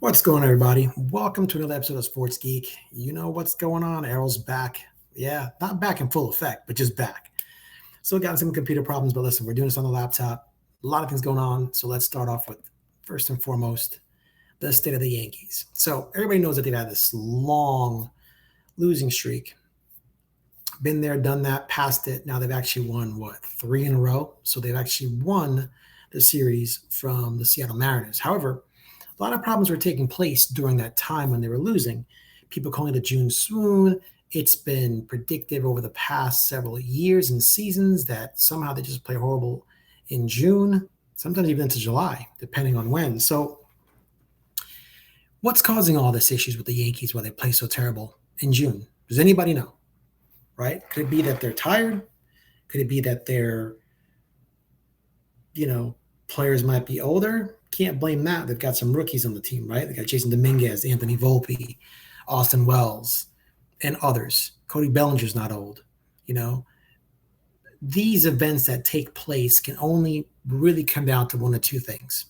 What's going on, everybody? Welcome to another episode of Sports Geek. You know what's going on. Errol's back. Yeah, not back in full effect, but just back. Still got some computer problems, but listen, we're doing this on the laptop. A lot of things going on. So let's start off with, first and foremost, the state of the Yankees. So everybody knows that they've had this long losing streak. Been there, done that, passed it. Now they've actually won, what, three in a row? So they've actually won the series from the Seattle Mariners. However, a lot of problems were taking place during that time when they were losing. People calling it a June swoon. It's been predictive over the past several years and seasons that somehow they just play horrible in June, sometimes even into July, depending on when. So, what's causing all this issues with the Yankees why they play so terrible in June? Does anybody know? Right? Could it be that they're tired? Could it be that they're, you know, players might be older? Can't blame that. They've got some rookies on the team, right? They got Jason Dominguez, Anthony Volpe, Austin Wells, and others. Cody Bellinger's not old. You know, these events that take place can only really come down to one of two things.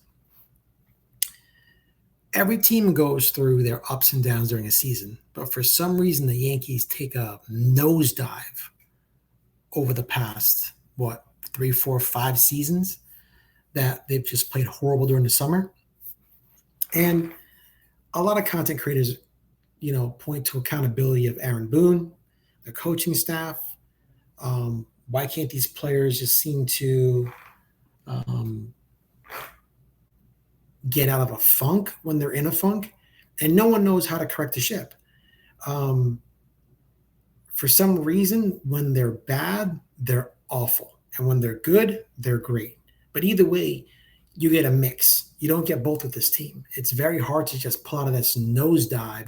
Every team goes through their ups and downs during a season, but for some reason, the Yankees take a nosedive over the past, what, 3, 4, 5 seasons that they've just played horrible during the summer. And a lot of content creators, point to accountability of Aaron Boone, the coaching staff. Why can't these players just seem to um, get out of a funk when they're in a funk? And no one knows how to correct the ship. Um, for some reason, when they're bad, they're awful. And when they're good, they're great. But either way, you get a mix. You don't get both with this team. It's very hard to just pull out of this nosedive,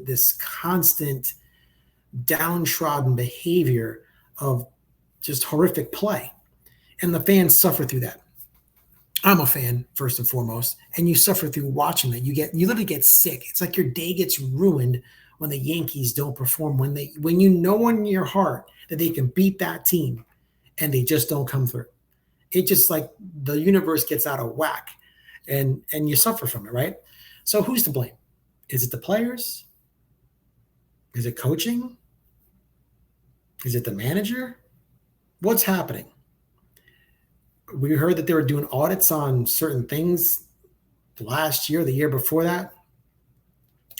this constant downtrodden behavior of just horrific play. And the fans suffer through that. I'm a fan first and foremost, and you suffer through watching that. You literally get sick. It's like your day gets ruined when the Yankees don't perform, when you know in your heart that they can beat that team and they just don't come through. It just like the universe gets out of whack and you suffer from it, right? So who's to blame? Is it the players? Is it coaching? Is it the manager? What's happening? We heard that they were doing audits on certain things last year, the year before that.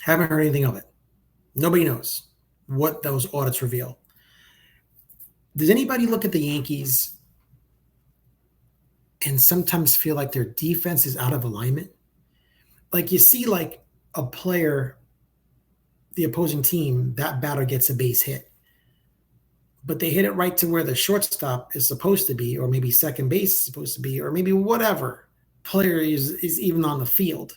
Haven't heard anything of it. Nobody knows what those audits reveal. Does anybody look at the Yankees and sometimes feel like their defense is out of alignment? Like you see like a player, the opposing team, that batter gets a base hit. But they hit it right to where the shortstop is supposed to be, or maybe second base is supposed to be, or maybe whatever player is even on the field.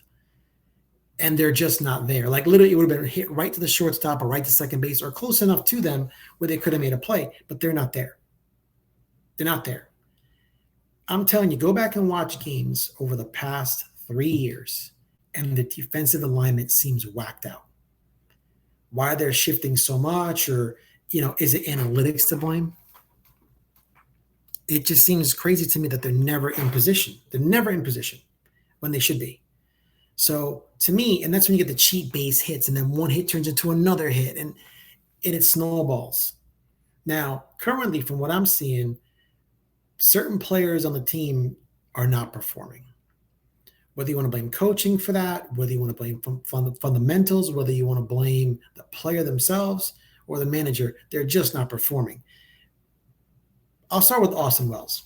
And they're just not there. Like literally, it would have been hit right to the shortstop or right to second base or close enough to them where they could have made a play, but they're not there. They're not there. I'm telling you, go back and watch games over the past 3 years, and the defensive alignment seems whacked out. Why they're shifting so much, or is it analytics to blame? It just seems crazy to me that they're never in position. They're never in position when they should be. So to me, and that's when you get the cheap base hits, and then one hit turns into another hit, and it snowballs. Now, currently, from what I'm seeing, certain players on the team are not performing. Whether you want to blame coaching for that, whether you want to blame fundamentals, whether you want to blame the player themselves or the manager, they're just not performing. I'll start with Austin Wells.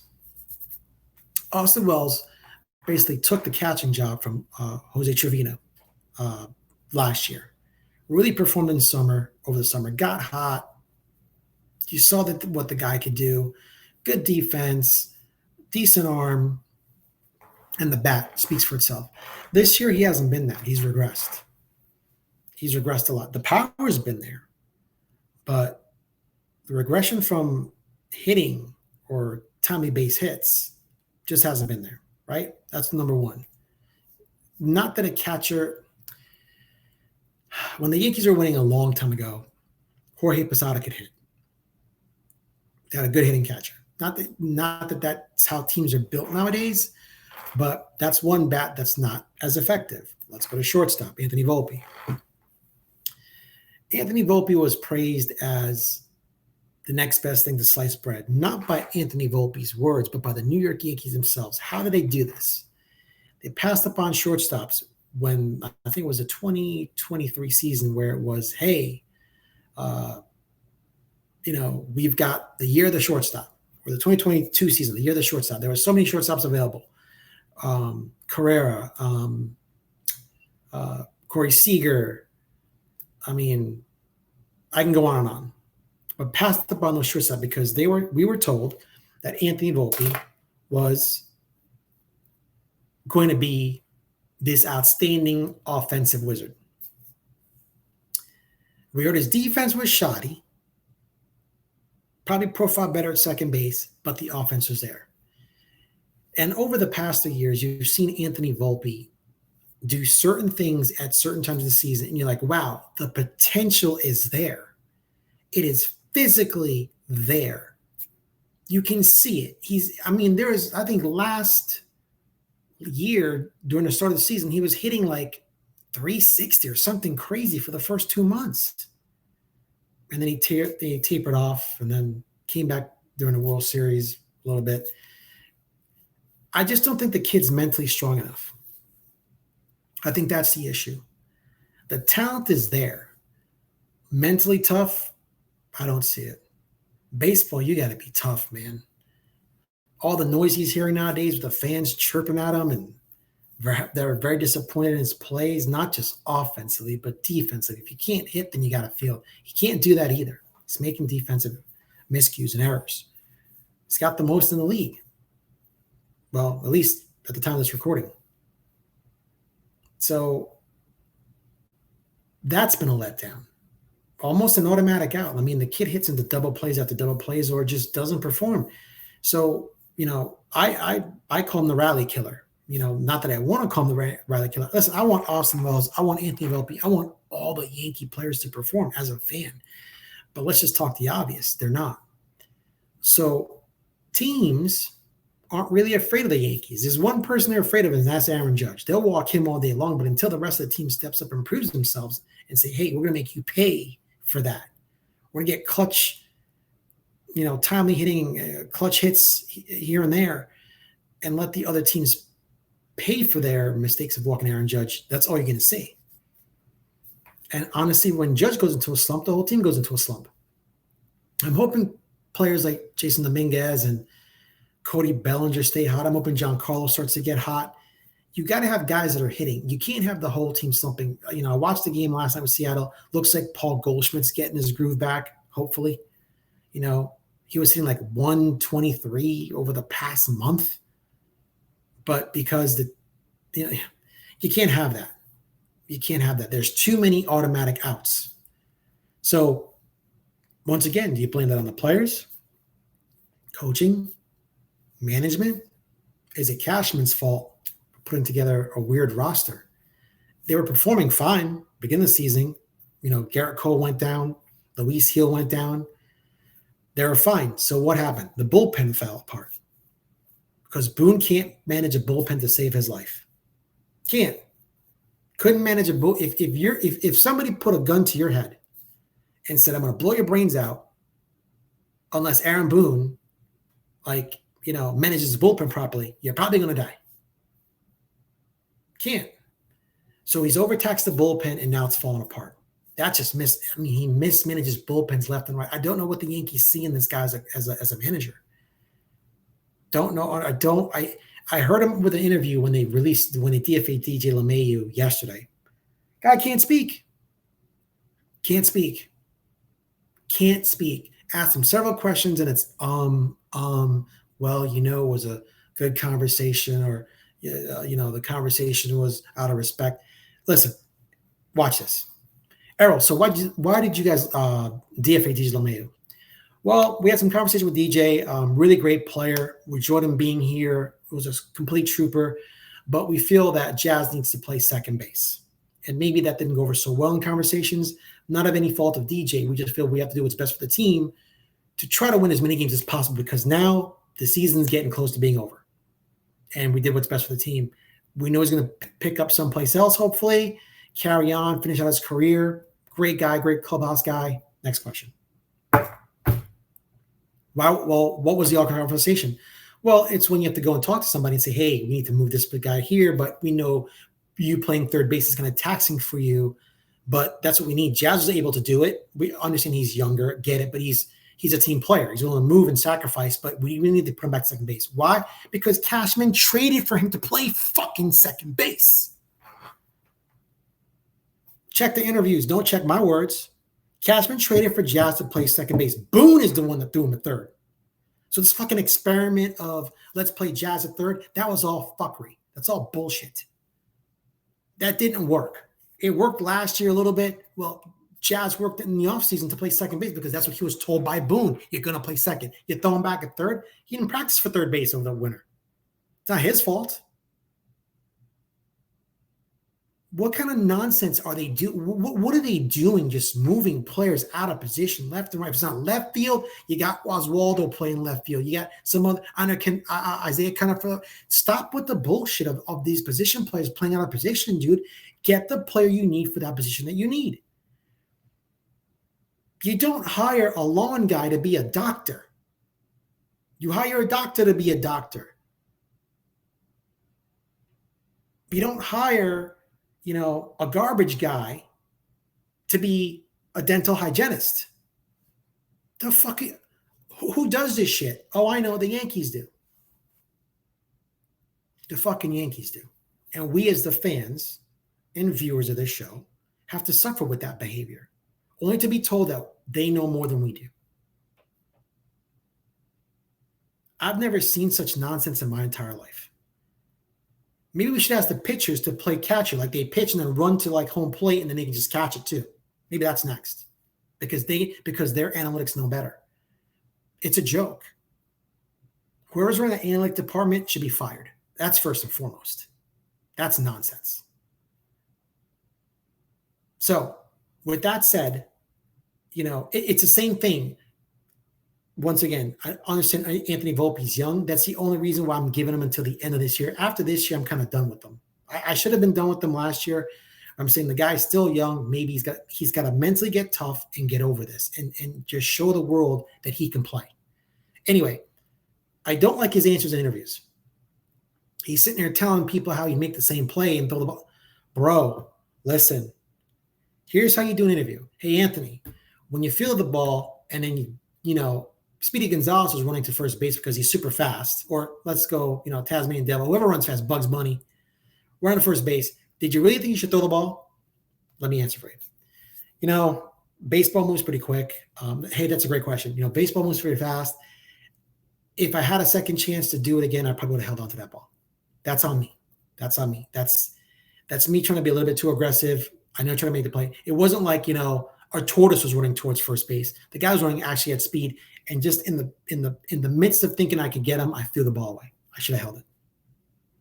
Austin Wells basically took the catching job from Jose Trevino last year. Really performed over the summer, got hot. You saw what the guy could do. Good defense, decent arm, and the bat speaks for itself. This year, he hasn't been that. He's regressed. He's regressed a lot. The power's been there, but the regression from hitting or timely base hits just hasn't been there, right? That's number one. Not that a catcher, when the Yankees were winning a long time ago, Jorge Posada could hit. They had a good hitting catcher. Not that that's how teams are built nowadays, But that's one bat that's not as effective. Let's go to shortstop, Anthony Volpe. Anthony Volpe was praised as the next best thing to sliced bread, not by Anthony Volpe's words, but by the New York Yankees themselves. How did they do this? They passed up on shortstops when I think it was a 2023 season where it was, hey, we've got the year of the shortstop, or the 2022 season, the year of the shortstop. There were so many shortstops available. Carrera, Corey Seager. I mean, I can go on and on. But passed up on those shortstop because we were told that Anthony Volpe was going to be this outstanding offensive wizard. We heard his defense was shoddy, probably profiled better at second base, but the offense was there. And over the past 3 years, you've seen Anthony Volpe do certain things at certain times of the season, and you're like, wow, the potential is there. It is physically there. You can see it. There was, I think last year during the start of the season, he was hitting like 360 or something crazy for the first 2 months. And then he tapered off and then came back during the World Series a little bit. I just don't think the kid's mentally strong enough. I think that's the issue. The talent is there. Mentally tough, I don't see it. Baseball, you got to be tough, man. All the noise he's hearing nowadays with the fans chirping at him, and they're very disappointed in his plays, not just offensively, but defensively. If you can't hit, then you got to field. He can't do that either. He's making defensive miscues and errors. He's got the most in the league. Well, at least at the time of this recording. So that's been a letdown. Almost an automatic out. The kid hits into double plays after double plays or just doesn't perform. So, I call him the rally killer. Not that I want to call him the rally killer. Listen, I want Austin Wells. I want Anthony Volpe. I want all the Yankee players to perform as a fan. But let's just talk the obvious. They're not. So teams aren't really afraid of the Yankees. There's one person they're afraid of, and that's Aaron Judge. They'll walk him all day long, but until the rest of the team steps up and proves themselves and say, hey, we're going to make you pay for that. We're going to get clutch, timely hitting, clutch hits here and there, and let the other teams pay for their mistakes of walking Aaron Judge. That's all you're going to see. And honestly, when Judge goes into a slump, the whole team goes into a slump. I'm hoping players like Jason Dominguez and Cody Bellinger stay hot. I'm hoping Giancarlo starts to get hot. You got to have guys that are hitting. You can't have the whole team slumping. I watched the game last night with Seattle. Looks like Paul Goldschmidt's getting his groove back, hopefully. He was hitting like 123 over the past month. But because you can't have that. You can't have that. There's too many automatic outs. So once again, do you blame that on the players? Coaching? Management? Is it Cashman's fault for putting together a weird roster? They were performing fine beginning of the season. Garrett Cole went down. Luis Hill went down. They were fine. So what happened? The bullpen fell apart. Because Boone can't manage a bullpen to save his life. Can't. Couldn't manage a bull. If somebody put a gun to your head and said, I'm going to blow your brains out unless Aaron Boone, manages the bullpen properly, you're probably going to die. Can't. So he's overtaxed the bullpen, and now it's falling apart. That just he mismanages bullpens left and right. I don't know what the Yankees see in this guy as a manager. Don't know. I heard him with an interview when they DFA'd DJ LeMahieu yesterday. Guy can't speak. Can't speak. Asked him several questions, and it's well, it was a good conversation, or the conversation was out of respect. Listen, watch this. Errol, so why did you guys DFA DJ LeMahieu? Well, we had some conversation with DJ, really great player. We enjoyed him being here. It was a complete trooper, but we feel that Jazz needs to play second base. And maybe that didn't go over so well in conversations. Not of any fault of DJ. We just feel we have to do what's best for the team to try to win as many games as possible, because now the season's getting close to being over. and we did what's best for the team. We know he's going to pick up someplace else, hopefully, carry on, finish out his career. Great guy, great clubhouse guy. Next question. Well, what was the all conversation? Well, it's when you have to go and talk to somebody and say, hey, we need to move this guy here, but we know you playing third base is kind of taxing for you, but that's what we need. Jazz was able to do it. We understand he's younger, get it, but he's a team player. He's willing to move and sacrifice, but we need to put him back to second base. Why? Because Cashman traded for him to play fucking second base. Check the interviews. Don't check my words. Cashman traded for Jazz to play second base. Boone is the one that threw him at third. So this fucking experiment of let's play Jazz at third, that was all fuckery. That's all bullshit. That didn't work. It worked last year a little bit. Well, Jazz worked in the offseason to play second base because that's what he was told by Boone. You're going to play second. You throw him back at third. He didn't practice for third base over the winter. It's not his fault. What kind of nonsense are they doing? What are they doing? Just moving players out of position left and right. If it's not left field, you got Oswaldo playing left field. You got some other, I know, Isaiah kind of stop with the bullshit of these position players playing out of position, dude. Get the player you need for that position that you need. You don't hire a lawn guy to be a doctor. You hire a doctor to be a doctor. You don't hire a garbage guy to be a dental hygienist. The fuck, who does this shit? Oh, I know, the Yankees do. The fucking Yankees do. And we as the fans and viewers of this show have to suffer with that behavior, only to be told that they know more than we do. I've never seen such nonsense in my entire life. Maybe we should ask the pitchers to play catcher, like they pitch and then run to like home plate and then they can just catch it too. Maybe that's next because their analytics know better. It's a joke. Whoever's running the analytic department should be fired. That's first and foremost. That's nonsense. So with that said, it's the same thing. Once again, I understand Anthony Volpe's young. That's the only reason why I'm giving him until the end of this year. After this year, I'm kind of done with them. I should have been done with them last year. I'm saying the guy's still young. Maybe he's got to mentally get tough and get over this and just show the world that he can play. Anyway, I don't like his answers in interviews. He's sitting there telling people how he make the same play and throw the ball. Bro, listen. Here's how you do an interview. Hey, Anthony, when you feel the ball and then Speedy Gonzalez was running to first base because he's super fast. Or let's go, Tasmanian Devil, whoever runs fast, Bugs Bunny, running to first base. Did you really think you should throw the ball? Let me answer for you. Baseball moves pretty quick. Hey, that's a great question. Baseball moves pretty fast. If I had a second chance to do it again, I probably would have held on to that ball. That's on me. That's me trying to be a little bit too aggressive. I know trying to make the play. It wasn't like, our tortoise was running towards first base. The guy was running actually at speed. And just in the midst of thinking I could get him, I threw the ball away. I should have held it.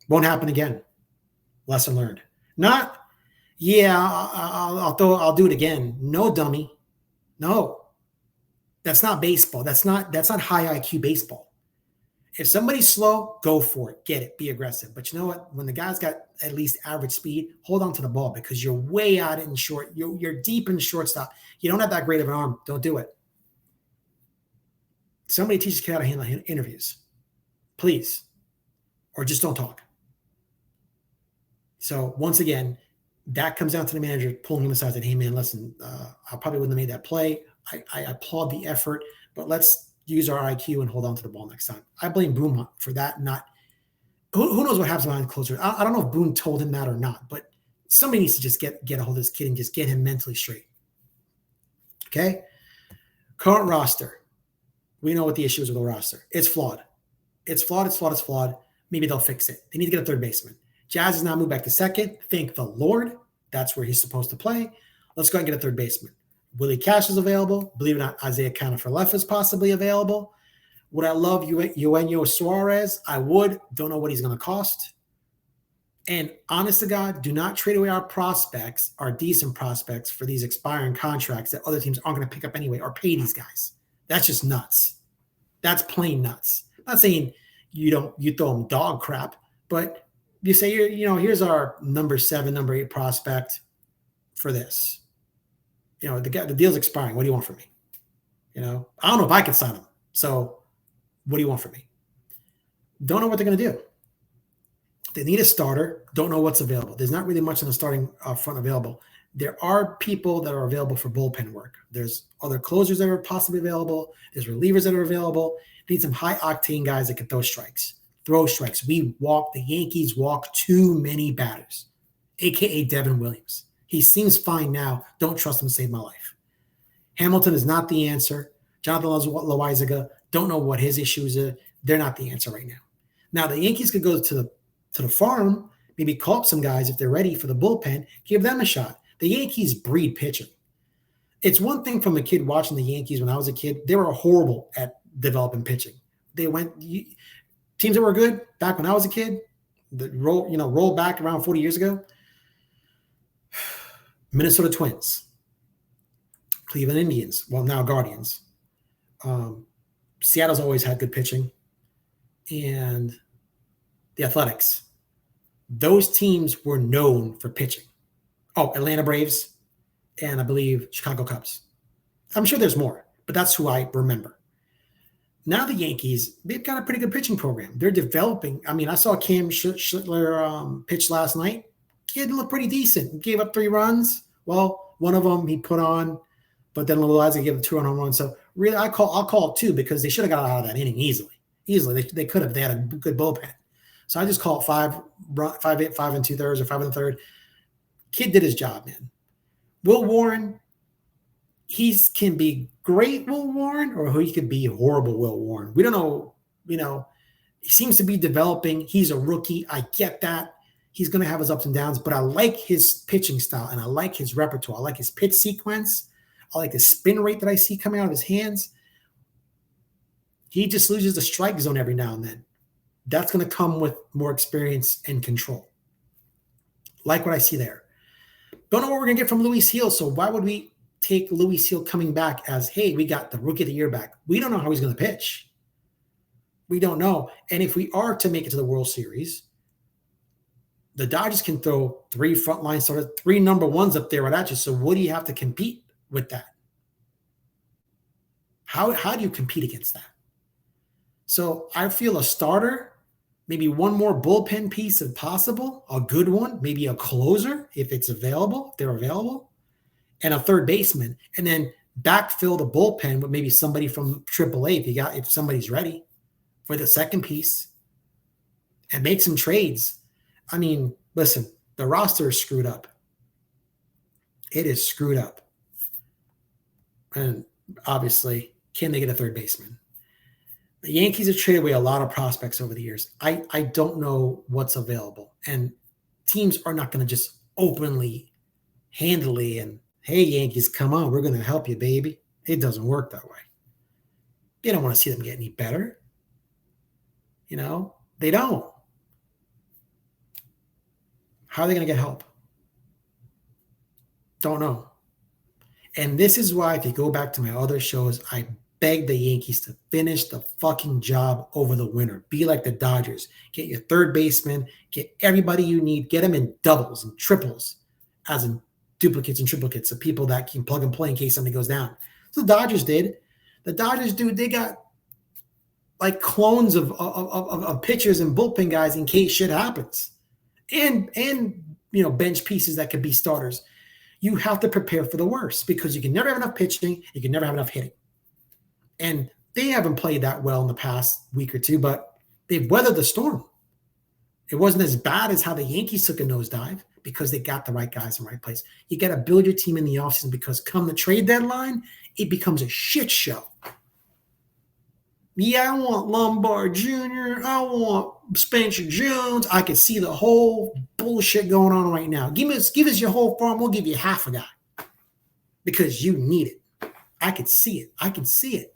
Won't happen again. Lesson learned. Not, I'll do it again. No, dummy. No. That's not baseball. That's not high IQ baseball. If somebody's slow, go for it. Get it. Be aggressive. But you know what? When the guy's got at least average speed, hold on to the ball because you're way out in short. You're deep in shortstop. You don't have that great of an arm. Don't do it. Somebody teaches you how to handle interviews. Please. Or just don't talk. So once again, that comes down to the manager pulling him aside and, hey, man, listen, I probably wouldn't have made that play. I applaud the effort, but let's use our IQ and hold on to the ball next time. I blame Boone for that. Not who knows what happens behind closer. I don't know if Boone told him that or not, but somebody needs to just get a hold of this kid and just get him mentally straight. Okay? Current roster. We know what the issue is with the roster. It's flawed. It's flawed. Maybe they'll fix it. They need to get a third baseman. Jazz has now moved back to second. Thank the Lord. That's where he's supposed to play. Let's go and get a third baseman. Willie Cash is available. Believe it or not, Isaiah Canna for left is possibly available. Would I love Eugenio Suarez? I would. Don't know what he's going to cost. And honest to God, do not trade away our prospects, our decent prospects, for these expiring contracts that other teams aren't going to pick up anyway or pay these guys. That's just nuts. That's plain nuts. I'm not saying you throw them dog crap, But you say, here's our number 7, number 8 prospect for this. The deal's expiring. What do you want from me? I don't know if I can sign him. So what do you want from me? Don't know what they're going to do. They need a starter. Don't know what's available. There's not really much in the starting front available. There are people that are available for bullpen work. There's other closers that are possibly available. There's relievers that are available. Need some high-octane guys that can throw strikes. The Yankees walk too many batters, a.k.a. Devin Williams. He seems fine now. Don't trust him to save my life. Hamilton is not the answer. Jonathan Loaizaga, don't know what his issues are. They're not the answer right now. Now, the Yankees could go to the farm, maybe call up some guys if they're ready for the bullpen, give them a shot. The Yankees breed pitching. It's one thing from a kid watching the Yankees when I was a kid. They were horrible at developing pitching. Teams that were good back when I was a kid, roll back around 40 years ago. Minnesota Twins, Cleveland Indians, well, now Guardians. Seattle's always had good pitching. And the Athletics. Those teams were known for pitching. Oh, Atlanta Braves and I believe Chicago Cubs. I'm sure there's more, but that's who I remember. Now the Yankees, they've got a pretty good pitching program. They're developing. I mean, I saw Cam Schlittler pitch last night. He looked pretty decent. He gave up 3 runs. Well, one of them he put on, but then Loaizaga gave him 2 home runs. So really, I'll call it 2 because they should have got out of that inning easily. They could have. They had a good bullpen. So I just call it 5 2/3 or 5 1/3. Kid did his job, man. Will Warren, he can be great Will Warren, or he could be horrible Will Warren. We don't know. He seems to be developing. He's a rookie. I get that. He's going to have his ups and downs, but I like his pitching style, and I like his repertoire. I like his pitch sequence. I like the spin rate that I see coming out of his hands. He just loses the strike zone every now and then. That's going to come with more experience and control. Like what I see there. Don't know what we're going to get from Luis Gil, so why would we take Luis Gil coming back as, hey, we got the Rookie of the Year back? We don't know how he's going to pitch. We don't know. And if we are to make it to the World Series, the Dodgers can throw 3 frontline starters, 3 number ones up there right at you. So what do you have to compete with that? How do you compete against that? So I feel a starter, maybe one more bullpen piece if possible, a good one, maybe a closer if it's available, if they're available, and a third baseman, and then backfill the bullpen with maybe somebody from AAA if somebody's ready for the second piece, and make some trades. I mean, listen, the roster is screwed up. It is screwed up. And obviously, can they get a third baseman? The Yankees have traded away a lot of prospects over the years. I don't know what's available. And teams are not going to just openly, handily, and, hey, Yankees, come on, we're going to help you, baby. It doesn't work that way. They don't want to see them get any better. They don't. How are they going to get help? Don't know. And this is why, if you go back to my other shows, I beg the Yankees to finish the fucking job over the winter. Be like the Dodgers. Get your third baseman. Get everybody you need. Get them in doubles and triples, as in duplicates and triplicates of people that can plug and play in case something goes down. So the Dodgers did. The Dodgers, dude, they got like clones of pitchers and bullpen guys in case shit happens. And bench pieces that could be starters. You have to prepare for the worst because you can never have enough pitching. You can never have enough hitting. And they haven't played that well in the past week or two, but they've weathered the storm. It wasn't as bad as how the Yankees took a nosedive because they got the right guys in the right place. You got to build your team in the offseason because come the trade deadline, it becomes a shit show. Yeah, I want Lombard Jr. I want Spencer Jones. I can see the whole bullshit going on right now. Give us your whole farm. We'll give you half a guy because you need it. I can see it. I can see it.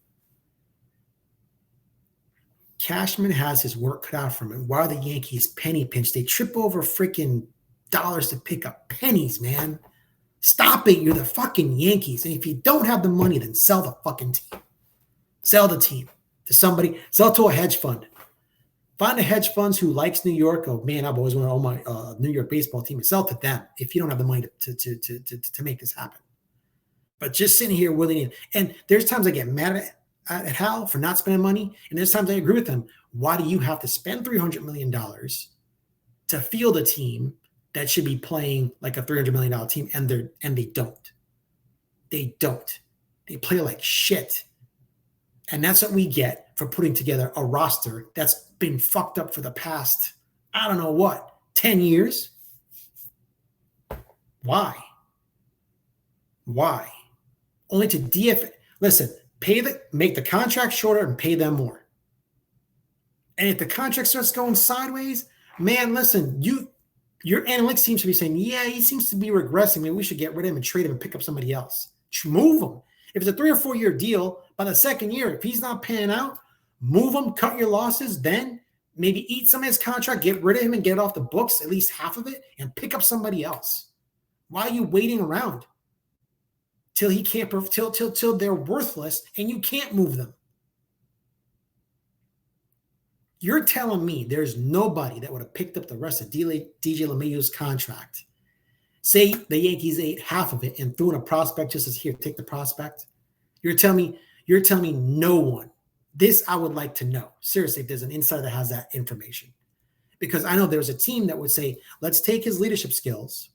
Cashman has his work cut out from him. Why are the Yankees penny pinch? They trip over freaking dollars to pick up pennies, man. Stop it. You're the fucking Yankees. And if you don't have the money, then sell the fucking team. Sell the team to somebody. Sell it to a hedge fund. Find the hedge funds who likes New York. Oh man, I've always wanted to own my New York baseball team. And sell to them if you don't have the money to make this happen. But just sitting here willing, and there's times I get mad at Hal for not spending money, and there's times I agree with him. Why do you have to spend $300 million to field a team that should be playing like a $300 million team, and they don't? They don't. They play like shit. And that's what we get for putting together a roster that's been fucked up for the past, I don't know what, 10 years? Why? Why? Only to DF. Listen, make the contract shorter and pay them more. And if the contract starts going sideways, man, listen, your analytics team should be saying, yeah, he seems to be regressing. Maybe we should get rid of him and trade him and pick up somebody else. Move him. If it's a 3 or 4 year deal, by the second year, if he's not panning out, move him, cut your losses, then maybe eat some of his contract, get rid of him and get it off the books, at least half of it, and pick up somebody else. Why are you waiting around till he can't, till they're worthless and you can't move them? You're telling me there's nobody that would have picked up the rest of DJ LeMahieu's contract. Say the Yankees ate half of it and threw in a prospect just as here, take the prospect. You're telling me no one. This I would like to know. Seriously, if there's an insider that has that information. Because I know there's a team that would say, let's take his leadership skills,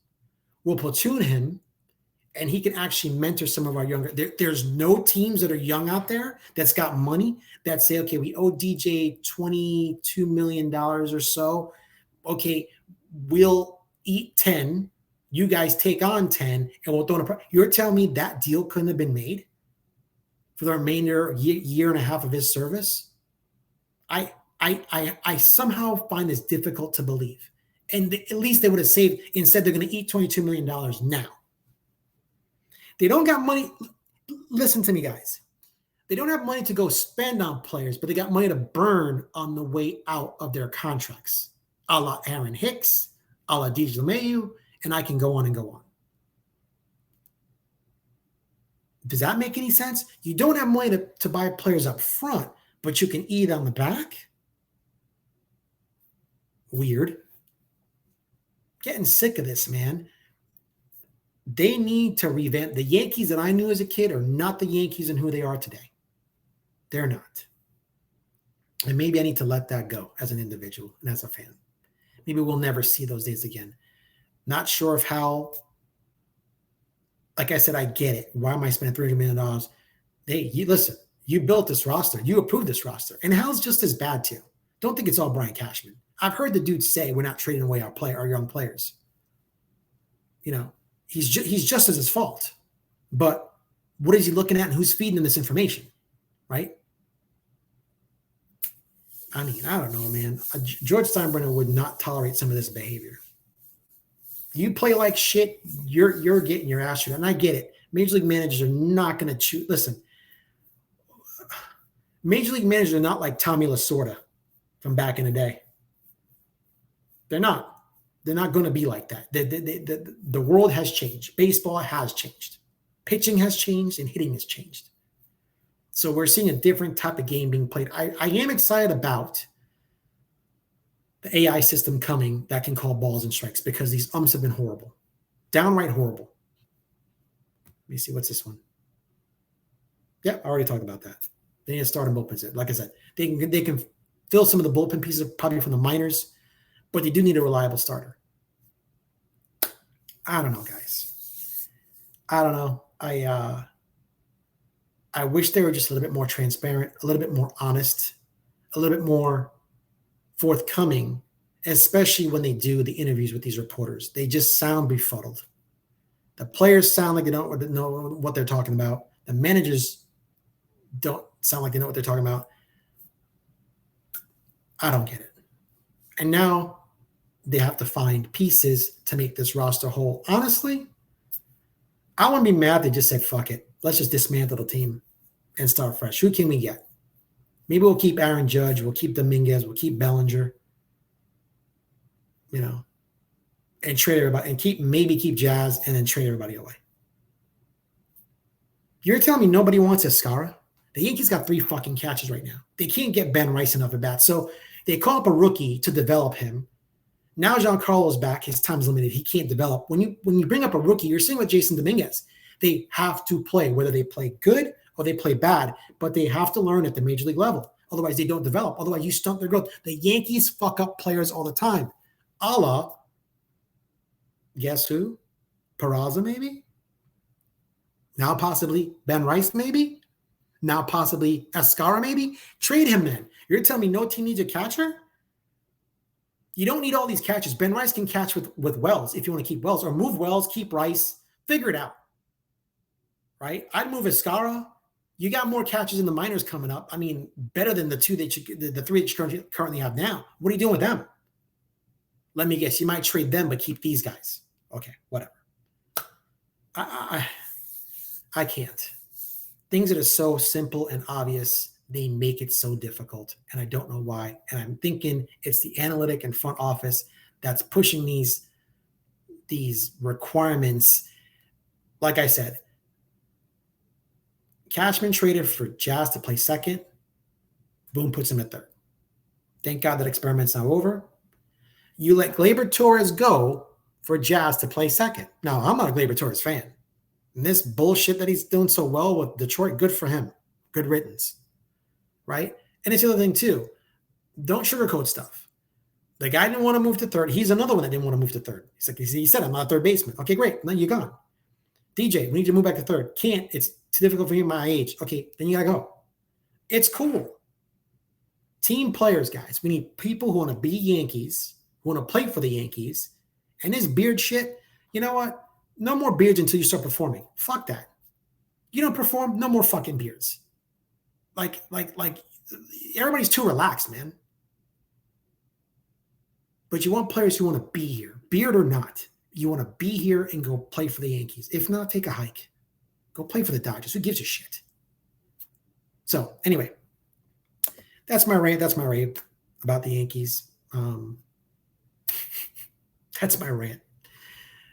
we'll platoon him, and he can actually mentor some of our younger. There's no teams that are young out there that's got money that say, okay, we owe DJ $22 million or so. Okay, we'll eat 10. You guys take on 10, and we'll throw in You're telling me that deal couldn't have been made for the remainder year and a half of his service? I somehow find this difficult to believe. And at least they would have saved. Instead, they're going to eat $22 million now. They don't got money. Listen to me, guys. They don't have money to go spend on players, but they got money to burn on the way out of their contracts, a la Aaron Hicks, a la DJ LeMahieu, and I can go on and go on. Does that make any sense? You don't have money to buy players up front, but you can eat on the back? Weird. Getting sick of this, man. They need to revamp. The Yankees that I knew as a kid are not the Yankees and who they are today. They're not. And maybe I need to let that go as an individual and as a fan. Maybe we'll never see those days again. Not sure of how, like I said, I get it. Why am I spending $300 million? Listen, you built this roster. You approved this roster. And Hal's just as bad too. Don't think it's all Brian Cashman. I've heard the dude say we're not trading away our young players. You know, he's just as his fault. But what is he looking at and who's feeding him this information, right? I mean, I don't know, man. George Steinbrenner would not tolerate some of this behavior. You play like shit, you're getting your ass shot. And I get it. Major league managers are not going to choose. Listen, major league managers are not like Tommy Lasorda from back in the day. They're not. They're not going to be like that. The world has changed. Baseball has changed. Pitching has changed and hitting has changed. So we're seeing a different type of game being played. I am excited about the AI system coming that can call balls and strikes because these umps have been horrible. Downright horrible. Let me see. What's this one? Yeah, I already talked about that. They need to start in bullpens. Like I said, they can fill some of the bullpen pieces probably from the minors, but they do need a reliable starter. I don't know, guys. I don't know. I wish they were just a little bit more transparent, a little bit more honest, a little bit more forthcoming, especially when they do the interviews with these reporters. They just sound befuddled. The players sound like they don't know what they're talking about. The managers don't sound like they know what they're talking about. I don't get it. And now they have to find pieces to make this roster whole. Honestly, I wouldn't be mad if they just said, fuck it. Let's just dismantle the team and start fresh. Who can we get? Maybe we'll keep Aaron Judge. We'll keep Dominguez. We'll keep Bellinger. You know, and trade everybody and maybe keep Jazz and then trade everybody away. You're telling me nobody wants Escara? The Yankees got 3 fucking catches right now. They can't get Ben Rice enough at bat. So They call up a rookie to develop him. Now Giancarlo's back. His time's limited. He can't develop. When you bring up a rookie, you're seeing with Jason Dominguez. They have to play, whether they play good or they play bad, but they have to learn at the major league level. Otherwise, they don't develop. Otherwise, you stunt their growth. The Yankees fuck up players all the time. A la, guess who? Peraza, maybe? Now possibly Ben Rice, maybe? Now possibly Escara, maybe? Trade him, man. You're telling me no team needs a catcher? You don't need all these catches. Ben Rice can catch with Wells if you want to keep Wells, or move Wells, keep Rice, figure it out. Right? I'd move Escara. You got more catches in the minors coming up. I mean, better than the three that you currently have now. What are you doing with them? Let me guess. You might trade them, but keep these guys. Okay, whatever. I can't. Things that are so simple and obvious, they make it so difficult, and I don't know why. And I'm thinking it's the analytic and front office that's pushing these requirements. Like I said, Cashman traded for Jazz to play second. Boom, puts him at third. Thank God that experiment's now over. You let Gleyber Torres go for Jazz to play second. Now, I'm not a Gleyber Torres fan. And this bullshit that he's doing so well with Detroit, good for him. Good riddance. Right? And it's the other thing, too. Don't sugarcoat stuff. The guy didn't want to move to third. He's another one that didn't want to move to third. He's like, he said, I'm not a third baseman. Okay, great. Now you're gone. DJ, we need you to move back to third. Can't. It's too difficult for you my age. Okay, then you got to go. It's cool. Team players, guys. We need people who want to be Yankees, who want to play for the Yankees. And this beard shit, you know what? No more beards until you start performing. Fuck that. You don't perform, no more fucking beards. Like everybody's too relaxed, man. But you want players who want to be here, beard or not. You want to be here and go play for the Yankees. If not, take a hike. Go play for the Dodgers. Who gives a shit? So anyway, that's my rant. That's my rant about the Yankees. That's my rant.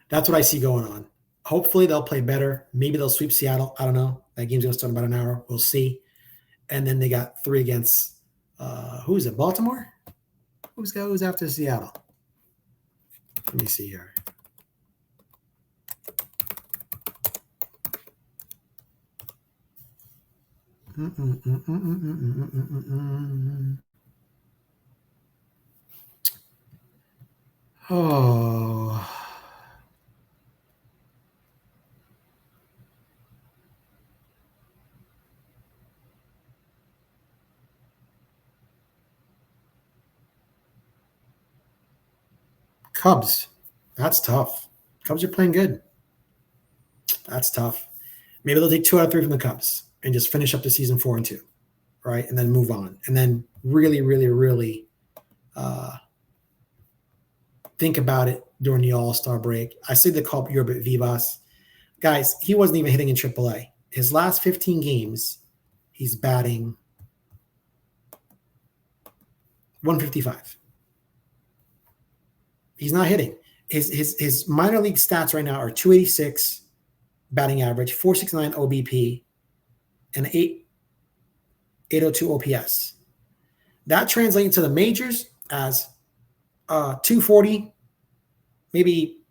That's what I see going on. Hopefully they'll play better. Maybe they'll sweep Seattle. I don't know. That game's going to start in about an hour. We'll see. And then they got 3 against, who is it, Baltimore? Who's after Seattle? Let me see here. Oh. Cubs. That's tough. Cubs are playing good. That's tough. Maybe they'll take 2 out of 3 from the Cubs and just finish up the season 4-2, right? And then move on. And then really, really, really think about it during the All-Star break. I see the call up Yorba Vivas. Guys, he wasn't even hitting in AAA. His last 15 games, he's batting 155. He's not hitting. His minor league stats right now are 286 batting average, 469 OBP, and 802 OPS. That translates to the majors as 240, maybe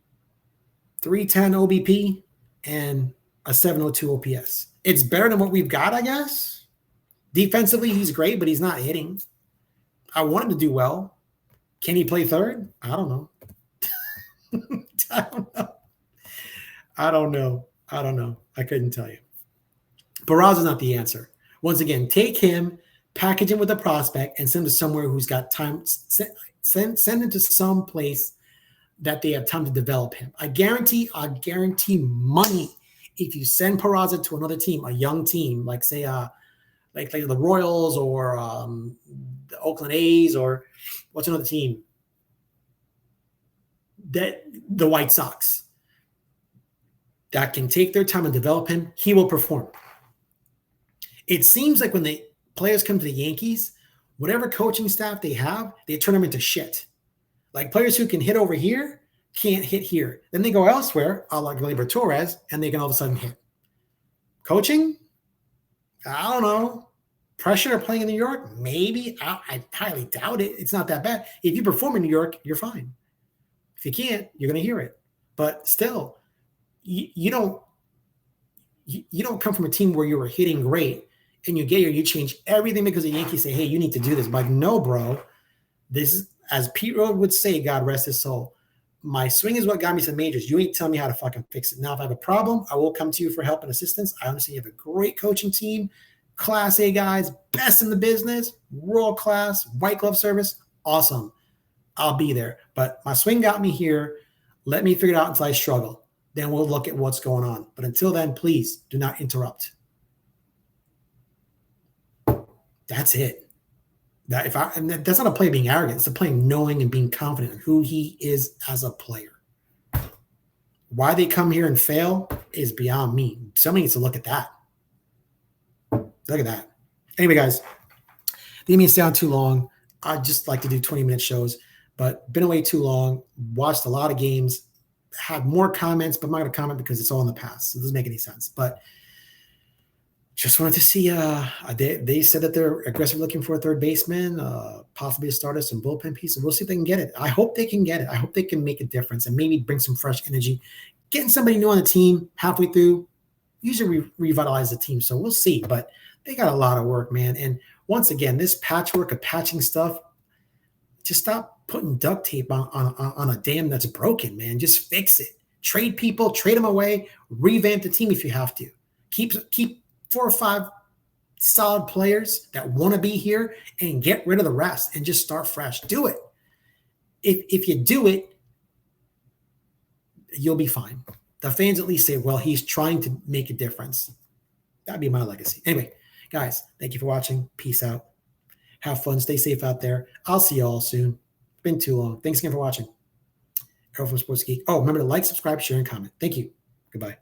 310 OBP, and a 702 OPS. It's better than what we've got, I guess. Defensively, he's great, but he's not hitting. I want him to do well. Can he play third? I don't know. I don't know. I couldn't tell you. Peraza's not the answer. Once again, take him, package him with a prospect, and send him to somewhere who's got time. Send him to some place that they have time to develop him. I guarantee money if you send Peraza to another team, a young team, like say like the Royals or the Oakland A's, or what's another team? That the White Sox. That can take their time and develop him, he will perform. It seems like when the players come to the Yankees, whatever coaching staff they have, they turn them into shit. Like players who can hit over here can't hit here. Then they go elsewhere, a la Gleyber Torres, and they can all of a sudden hit. Coaching? I don't know. Pressure of playing in New York? Maybe. I highly doubt it. It's not that bad. If you perform in New York, you're fine. If you can't, you're going to hear it. But still, you don't come from a team where you were hitting great and you get here, you change everything because the Yankees say, hey, you need to do this. I'm like, no, bro. This is, as Pete Rose would say, God rest his soul, my swing is what got me some majors. You ain't telling me how to fucking fix it. Now, if I have a problem, I will come to you for help and assistance. I understand you have a great coaching team, Class A guys, best in the business, world class, white glove service. Awesome. I'll be there. But my swing got me here. Let me figure it out until I struggle. Then we'll look at what's going on. But until then, please do not interrupt. That's it. And that's not a play being arrogant. It's a play knowing and being confident in who he is as a player. Why they come here and fail is beyond me. Somebody needs to look at that. Look at that. Anyway, guys, didn't mean to stay on too long. I just like to do 20-minute shows, but been away too long. Watched a lot of games. Had more comments, but I'm not going to comment because it's all in the past. So it doesn't make any sense. But just wanted to see. They said that they're aggressively looking for a third baseman, possibly a starter, some bullpen pieces. We'll see if they can get it. I hope they can get it. I hope they can make a difference and maybe bring some fresh energy. Getting somebody new on the team halfway through usually revitalize the team. So we'll see. But they got a lot of work, man. And once again, this patchwork of patching stuff, just stop putting duct tape on a dam that's broken, man. Just fix it. Trade people, trade them away, revamp the team if you have to. Keep 4 or 5 solid players that want to be here and get rid of the rest and just start fresh. Do it. If you do it, you'll be fine. The fans at least say, well, he's trying to make a difference. That'd be my legacy. Anyway, guys, thank you for watching. Peace out. Have fun. Stay safe out there. I'll see you all soon. It's been too long. Thanks again for watching. Errol from Sports Geek. Oh, remember to like, subscribe, share, and comment. Thank you. Goodbye.